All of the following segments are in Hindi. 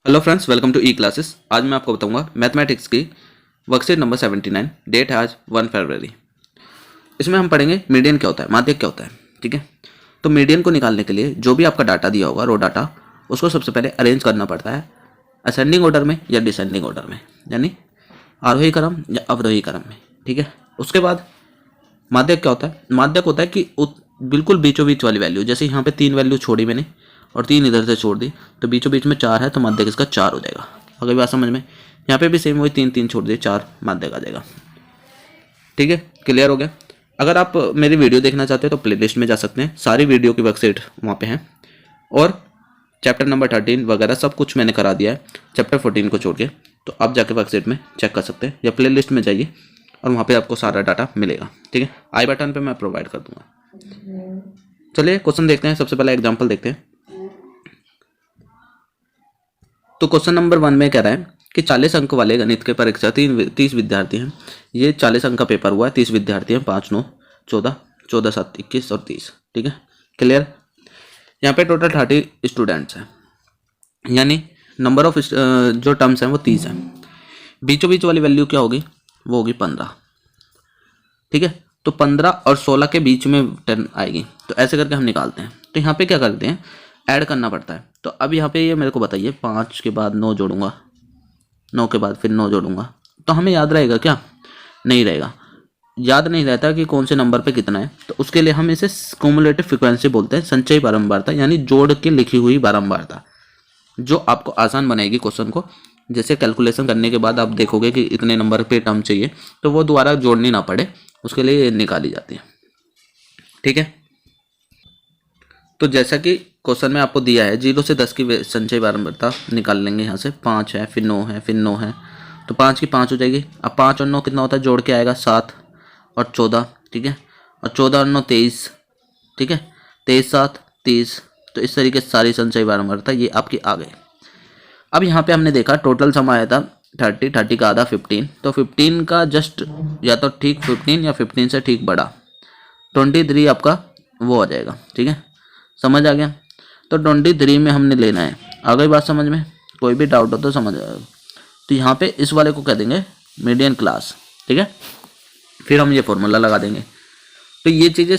Hello friends, welcome to e classes. आज मैं आपको बताऊंगा मैथमेटिक्स की वर्कशीट नंबर 79। डेट है आज 1 फरवरी। इसमें हम पढ़ेंगे मीडियन क्या होता है, माध्यक क्या होता है। ठीक है, तो मीडियन को निकालने के लिए जो भी आपका डाटा दिया होगा, रो डाटा, उसको सबसे पहले अरेंज करना पड़ता है असेंडिंग ऑर्डर में या डिसेंडिंग ऑर्डर में, यानी आरोही क्रम या अवरोही क्रम में। ठीक है, उसके बाद माध्यक क्या होता है। माध्यक होता है कि बिल्कुल बीचों बीच वाली वैल्यू, जैसे यहाँ पे 3 वैल्यू छोड़ी मैंने और 3 इधर से छोड़ दी, तो बीचों बीच में 4 है, तो माध्यक इसका 4 हो जाएगा। अगली बात समझ में। यहाँ पे भी सेम वही 3 छोड़ दिए, 4 माध्यक आ जाएगा। ठीक है, क्लियर हो गया। अगर आप मेरी वीडियो देखना चाहते हो तो प्लेलिस्ट में जा सकते हैं, सारी वीडियो की वर्कशीट वहाँ पे हैं। और चैप्टर नंबर 13 वगैरह सब कुछ मैंने करा दिया है, चैप्टर 14 को छोड़ के। तो आप जाके वर्कशीट में चेक कर सकते हैं या प्ले लिस्ट में जाइए और वहाँ पे आपको सारा डाटा मिलेगा। ठीक है, आई बटन पे मैं प्रोवाइड कर दूंगा। चलिए क्वेश्चन देखते हैं। सबसे पहले एग्जांपल देखते हैं। तो क्वेश्चन नंबर 1 में कह रहा है कि 40 अंक वाले गणित के परीक्षा 30 विद्यार्थी हैं। ये 40 अंक का पेपर हुआ है, 30 विद्यार्थी हैं, 5 9 14, 14 7 21 और 30। ठीक है, क्लियर। यहाँ पे टोटल 30 स्टूडेंट्स हैं, यानी नंबर ऑफ जो टर्म्स हैं वो 30 हैं। बीचों बीच वाली वैल्यू क्या होगी, वो होगी 15। ठीक है, तो 15 और 16 के बीच में टर्म आएगी, तो ऐसे करके हम निकालते हैं। तो यहाँ पे क्या करते हैं, ऐड करना पड़ता है। तो अब यहाँ पे ये मेरे को बताइए, 5 के बाद 9 जोड़ूंगा, 9 के बाद फिर 9 जोड़ूंगा, तो हमें याद रहेगा क्या? नहीं रहेगा। याद नहीं रहता कि कौन से नंबर पे कितना है, तो उसके लिए हम इसे क्युमुलेटिव फ्रीक्वेंसी बोलते हैं, संचयी बारंबारता, यानी जोड़ के लिखी हुई बारंबारता, जो आपको आसान बनाएगी क्वेश्चन को। जैसे कैलकुलेशन करने के बाद आप देखोगे कि इतने नंबर पे टर्म चाहिए, तो वो दोबारा जोड़नी ना पड़े, उसके लिए निकाली जाती है। ठीक है, तो जैसा कि क्वेश्चन में आपको दिया है, 0 से 10 की संचयी बारंबारता निकाल लेंगे। यहाँ से 5 है, फिर 9 है, फिर 9 है, तो 5 की 5 हो जाएगी। अब 5 और 9 कितना होता है, जोड़ के आएगा 7 और 14। ठीक है, और 14 और 9 23। ठीक है, 23 7 30। तो इस तरीके से सारी संचयी बारंबारता ये आपकी आ गई। अब यहाँ पे हमने देखा टोटल सम आया था 30 का आधा 15, तो 15 का जस्ट या तो ठीक 15 या 15 से ठीक बड़ा 23 आपका वो आ जाएगा। ठीक है, समझ आ गया। तो 23 में हमने लेना है। आ गई बात समझ में? कोई भी डाउट हो तो समझ आएगा। तो यहाँ पे इस वाले को कह देंगे मीडियन क्लास। ठीक है, फिर हम ये फॉर्मूला लगा देंगे। तो ये चीज़ें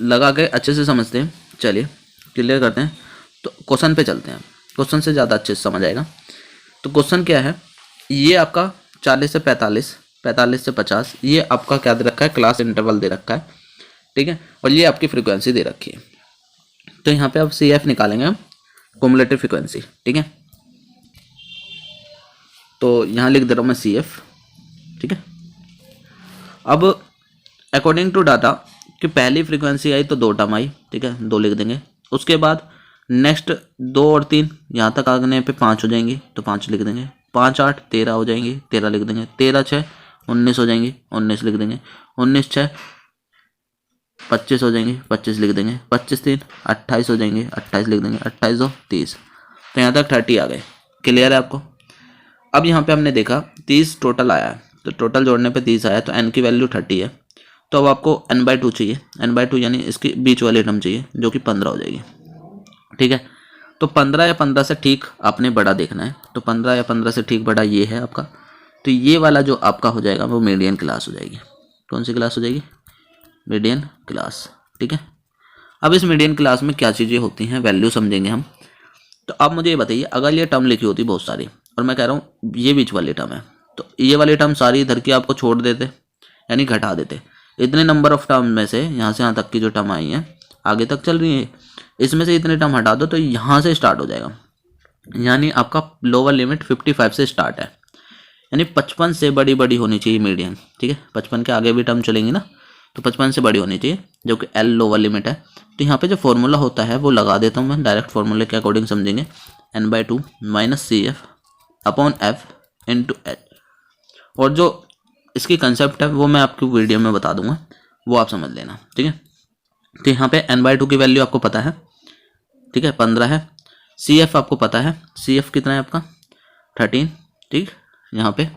लगा के अच्छे से समझते हैं। चलिए क्लियर करते हैं। तो क्वेश्चन पे चलते हैं, क्वेश्चन से ज़्यादा अच्छे से समझ आएगा। तो क्वेश्चन क्या है, ये आपका 40 से 45, 45 से 50, ये आपका क्या दे रखा है, क्लास इंटरवल दे रखा है। ठीक है, और ये आपकी फ्रीक्वेंसी दे रखी है। तो यहाँ पे आप सी एफ निकालेंगे हम, क्युमुलेटिव फ्रीक्वेंसी। ठीक है, तो यहाँ लिख दे रहा हूँ मैं सी एफ। ठीक है, अब अकॉर्डिंग टू डाटा कि पहली फ्रीक्वेंसी आई तो 2 टर्म आई। ठीक है, 2 लिख देंगे। उसके बाद नेक्स्ट 2 और 3 यहाँ तक आने पे 5 हो जाएंगी, तो 5 लिख देंगे। 5 8 13 हो जाएंगी, 13 लिख देंगे। 13 6 19 हो जाएंगी, 19 लिख देंगे। 19 6 25 हो जाएंगे, 25 लिख देंगे। 25 3 28 हो जाएंगे, 28 लिख देंगे। 28 2 30। तो यहाँ तक 30 आ गए। क्लियर है आपको? अब यहाँ पे हमने देखा 30 टोटल आया है, तो टोटल जोड़ने पे 30 आया, तो n की वैल्यू 30 है। तो अब आपको n/2 चाहिए, n/2 यानी इसकी बीच वाली टर्म चाहिए, जो कि 15 हो जाएगी। ठीक है, तो 15 या 15 से ठीक आपने बड़ा देखना है। तो 15 या 15 से ठीक बड़ा ये है आपका। तो ये वाला जो आपका हो जाएगा वो मीडियन क्लास हो जाएगी। कौन सी क्लास हो जाएगी? Median class. ठीक है, अब इस मीडियन क्लास में क्या चीज़ें होती हैं, वैल्यू समझेंगे हम। तो आप मुझे ये बताइए, अगर ये टर्म लिखी होती बहुत सारी और मैं कह रहा हूँ ये बीच वाली टर्म है, तो ये वाली टर्म सारी इधर की आपको छोड़ देते, यानी घटा देते। इतने नंबर ऑफ टर्म में से यहाँ से यहाँ तक की जो टर्म आई है, आगे तक चल रही है, इसमें से इतने टर्म हटा दो, तो यहाँ से स्टार्ट हो जाएगा। यानी आपका लोअर लिमिट 55 से स्टार्ट है, यानी 55 से बड़ी बड़ी होनी चाहिए मीडियन। ठीक है, 55 के आगे भी टर्म चलेंगी ना, तो 55 से बड़ी होनी चाहिए, जो कि एल लोअर लिमिट है। तो यहाँ पे जो फॉर्मूला होता है वो लगा देता हूँ मैं, डायरेक्ट फॉर्मूले के अकॉर्डिंग समझेंगे। n/2 minus C F upon F into H. और जो इसकी कंसेप्ट है वो मैं आपकी वीडियो में बता दूंगा, वो आप समझ लेना। ठीक है, तो यहाँ पे n/2 की वैल्यू आपको पता है। ठीक है, 15 है। सी एफ आपको पता है, सी एफ कितना है आपका 13। ठीक, यहाँ पे।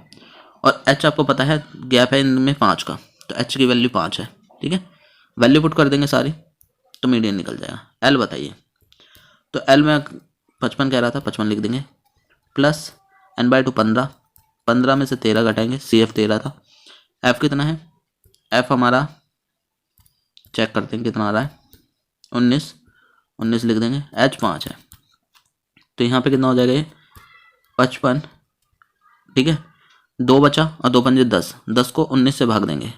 और एच आपको पता है, गैप है इनमें 5 का, तो एच की वैल्यू 5 है। ठीक है, वैल्यू पुट कर देंगे सारी, तो मीडियन निकल जाएगा। एल बताइए। तो एल में 55 कह रहा था, 55 लिख देंगे। प्लस n/2 15, 15 में से 13 घटाएंगे, CF 13 था, F कितना है, F हमारा चेक करते हैं कितना आ रहा है, 19, 19 लिख देंगे, H 5 है, तो यहाँ पे कितना हो जाएगा ये 55, ठीक है, 2 बचा और 2 पंजे 10, 10 को 19 से भाग देंगे,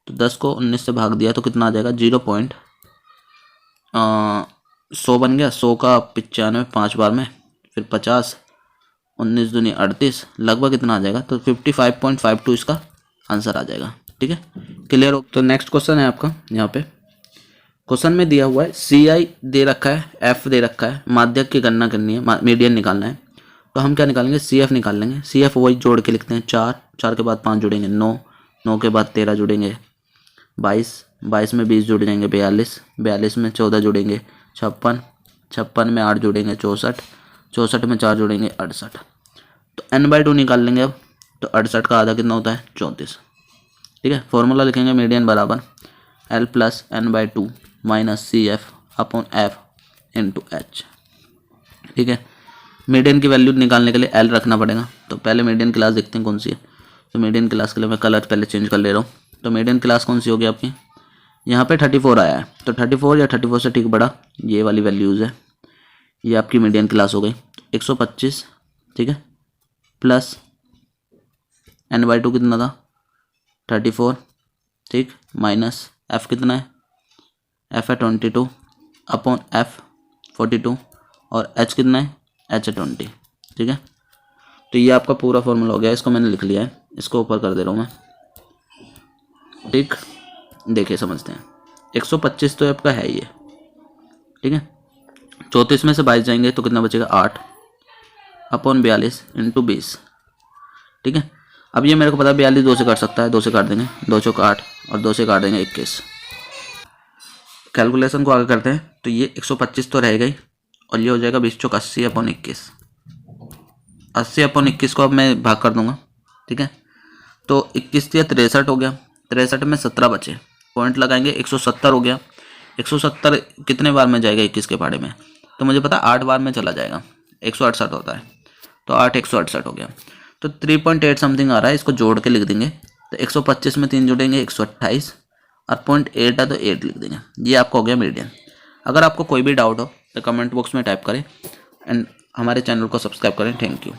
तो 10 को 19 से भाग दिया तो कितना आ जाएगा 100 बन गया, 100 का 95 5 बार में, फिर 50, 19 दूनी 38, लगभग कितना आ जाएगा, तो 55.52 इसका आंसर आ जाएगा। ठीक है, क्लियर हो। तो नेक्स्ट क्वेश्चन है आपका, यहाँ पे क्वेश्चन में दिया हुआ है CI दे रखा है, F दे रखा है, माध्यक की गणना करनी है, मीडियन निकालना है, तो हम क्या निकालेंगे, CF निकाल लेंगे। CF वही जोड़ के लिखते हैं, 4, 4 के बाद 5 जुड़ेंगे 9, 9 के बाद 13 जुड़ेंगे 22, 22 में 20 जुड़ जाएंगे 42, 42 में 14 जुड़ेंगे 56, 56 में 8 जुड़ेंगे 64, 64 में 4 जुड़ेंगे 68, तो n/2 निकाल लेंगे अब, तो 68 का आधा कितना होता है 34। ठीक है, फॉर्मूला लिखेंगे मीडियन बराबर L plus n/2 minus CF upon F into H। ठीक है, मीडियन की वैल्यू निकालने के लिए L रखना पड़ेगा, तो पहले मीडियन क्लास देखते हैं कौन सी है। तो मीडियन क्लास के लिए मैं कलर पहले चेंज कर ले रहा हूँ, तो मीडियन क्लास कौन सी होगी आपकी, यहाँ पे 34 आया है, तो 34 या 34 से ठीक बड़ा ये वाली वैल्यूज़ है, ये आपकी मीडियन क्लास हो गई। 125, ठीक है, प्लस n/2 कितना था 34, ठीक, माइनस F कितना है, F है 22 अपॉन F 42, और H कितना है, H है 20। ठीक है, तो ये आपका पूरा फॉर्मूला हो गया, इसको मैंने लिख लिया है, इसको ऊपर कर दे रहा हूँ मैं। ठीक, देखिए समझते हैं, 125 तो आपका है ये, ठीक है, 34 में से 22 जाएंगे तो कितना बचेगा 8 अपॉन 42 इंटू 20। ठीक है, अब ये मेरे को पता है 42 2 से काट सकता है, 2 से काट देंगे, 2 चौक 8 और 2 से काट देंगे 21। कैलकुलेशन को आगे करते हैं, तो ये 125 तो रहेगा ही, और ये हो जाएगा 20 चौक 80 अपॉन 21, 80 अपॉन 21 को अब मैं भाग कर दूंगा। ठीक है, तो 21 या 63 हो गया, 63 में 17 बचे, पॉइंट लगाएंगे 170 हो गया। 170 कितने बार में जाएगा 21 के पहाड़े में, तो मुझे पता 8 बार में चला जाएगा, 168 होता है, तो 8 168 हो गया, तो 3.8 समथिंग आ रहा है, इसको जोड़ के लिख देंगे, तो 125 में 3 जुड़ेंगे 128, और 0.8 है तो 8 लिख देंगे। ये आपका हो गया मीडियन। अगर आपको कोई भी डाउट हो तो कमेंट बॉक्स में टाइप करें, एंड हमारे चैनल को सब्सक्राइब करें। Thank you.